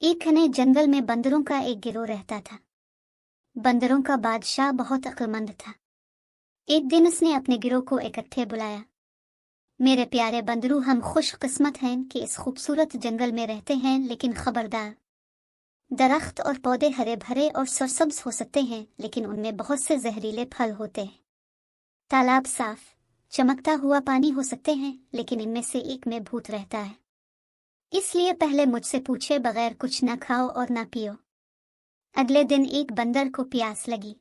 एक घने जंगल में बंदरों का एक गिरोह रहता था। बंदरों का बादशाह बहुत अक्लमंद था। एक दिन उसने अपने गिरोह को इकट्ठे बुलाया। मेरे प्यारे बंदरू, हम खुशकिस्मत हैं कि इस खूबसूरत जंगल में रहते हैं, लेकिन खबरदार, दरख्त और पौधे हरे भरे और सरसब्ज हो सकते हैं, लेकिन उनमें बहुत से जहरीले फल होते हैं। तालाब साफ चमकता हुआ पानी हो सकते हैं, लेकिन इनमें से एक में भूत रहता है। इसलिए पहले मुझसे पूछे बगैर कुछ न खाओ और न पियो। अगले दिन एक बंदर को प्यास लगी।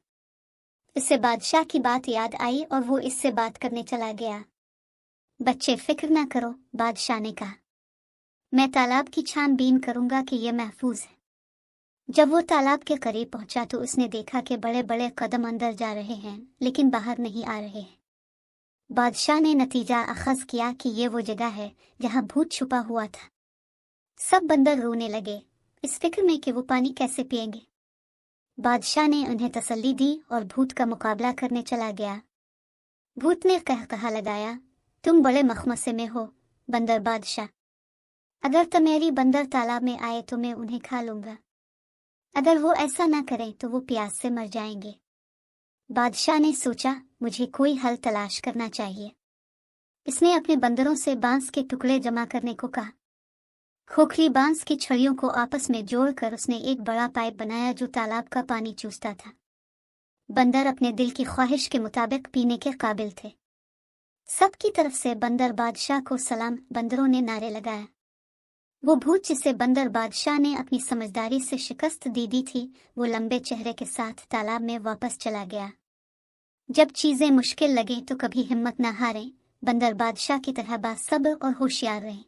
इससे बादशाह की बात याद आई और वो इससे बात करने चला गया। बच्चे, फिक्र न करो, बादशाह ने कहा, मैं तालाब की छानबीन करूंगा कि यह महफूज है। जब वो तालाब के करीब पहुंचा तो उसने देखा कि बड़े बड़े कदम अंदर जा रहे हैं, लेकिन बाहर नहीं आ रहे हैं। बादशाह ने नतीजा अखज़ किया कि ये वो जगह है जहां भूत छुपा हुआ था। सब बंदर रोने लगे, इस फिक्र में कि वो पानी कैसे पिएंगे। बादशाह ने उन्हें तसल्ली दी और भूत का मुकाबला करने चला गया। भूत ने कहकहा लगाया, तुम बड़े मखमसे में हो बंदर बादशाह। अगर तुम्हारी बंदर तालाब में आए तो मैं उन्हें खा लूंगा। अगर वो ऐसा ना करें तो वो प्यास से मर जाएंगे। बादशाह ने सोचा, मुझे कोई हल तलाश करना चाहिए। इसने अपने बंदरों से बांस के टुकड़े जमा करने को कहा। खोखली बांस की छड़ियों को आपस में जोड़कर उसने एक बड़ा पाइप बनाया जो तालाब का पानी चूसता था। बंदर अपने दिल की ख्वाहिश के मुताबिक पीने के काबिल थे। सबकी तरफ से बंदर बादशाह को सलाम, बंदरों ने नारे लगाया। वो भूत जिसे बंदर बादशाह ने अपनी समझदारी से शिकस्त दे दी थी, वो लंबे चेहरे के साथ तालाब में वापस चला गया। जब चीजें मुश्किल लगे तो कभी हिम्मत न हारें, बंदर बादशाह की तरह बासब्र और होशियार रहें।